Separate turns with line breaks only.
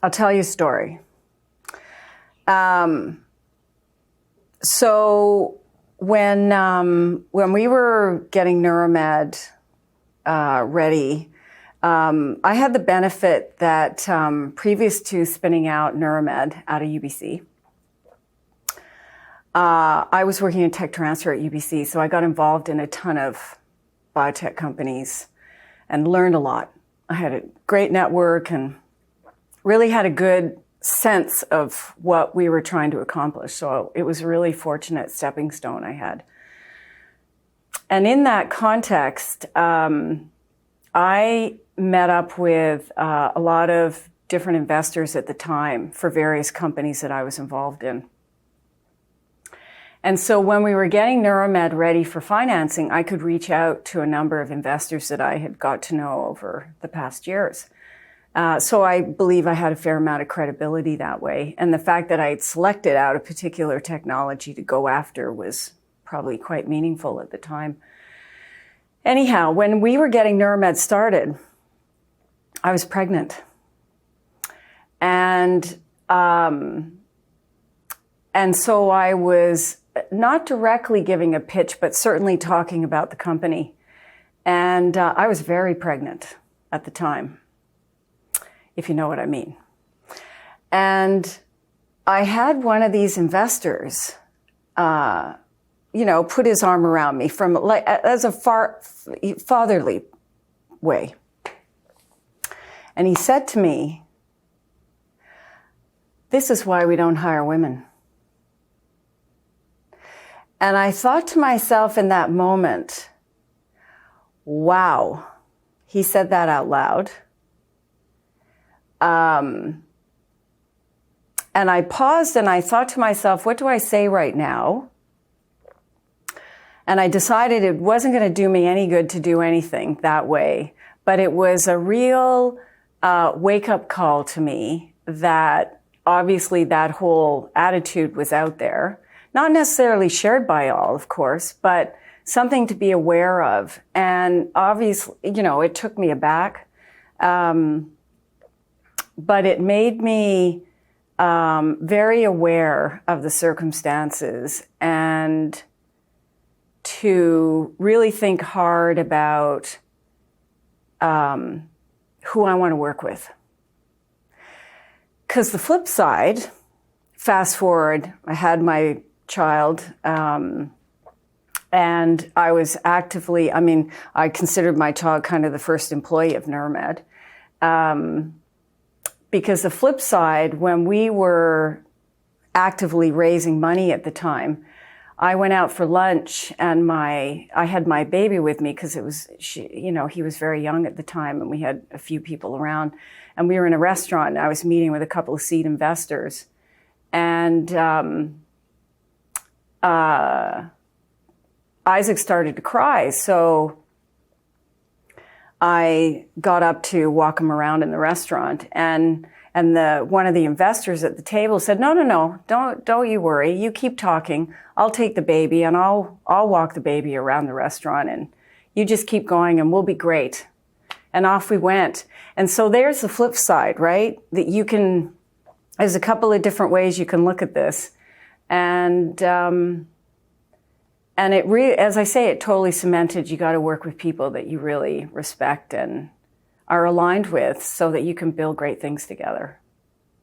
I'll tell you a story. So when we were getting Neuromed ready, I had the benefit that previous to spinning out Neuromed out of UBC, I was working in tech transfer at UBC, so I got involved in a ton of biotech companies and learned a lot. I had a great network and really had a good sense of what we were trying to accomplish. So it was a really fortunate stepping stone I had. And in that context, I met up with a lot of different investors at the time for various companies that I was involved in. And so when we were getting Neuromed ready for financing, I could reach out to a number of investors that I had got to know over the past years. So I believe I had a fair amount of credibility that way. And the fact that I had selected out a particular technology to go after was probably quite meaningful at the time. Anyhow, when we were getting Neuromed started, I was pregnant. And so I was not directly giving a pitch, but certainly talking about the company. And I was very pregnant at the time, if you know what I mean. And I had one of these investors, put his arm around me from as a fatherly way. And he said to me, "This is why we don't hire women." And I thought to myself in that moment, wow, he said that out loud. And I paused and I thought to myself, what do I say right now? And I decided it wasn't going to do me any good to do anything that way. But it was a real wake-up call to me that obviously that whole attitude was out there. Not necessarily shared by all, of course, but something to be aware of. And obviously, it took me aback. But it made me very aware of the circumstances and to really think hard about who I want to work with. Because the flip side, fast forward, I had my child, and I was actively, I considered my child kind of the first employee of Neuromed. Because the flip side, when we were actively raising money at the time, I went out for lunch and I had my baby with me because he was very young at the time and we had a few people around. And we were in a restaurant and I was meeting with a couple of seed investors. And Isaac started to cry, so I got up to walk him around in the restaurant, and one of the investors at the table said, "No, don't you worry. You keep talking. I'll take the baby and I'll walk the baby around the restaurant, and you just keep going, and we'll be great." And off we went. And so there's the flip side, right? That there's a couple of different ways you can look at this, and it really, as I say, it totally cemented you got to work with people that you really respect and are aligned with so that you can build great things together.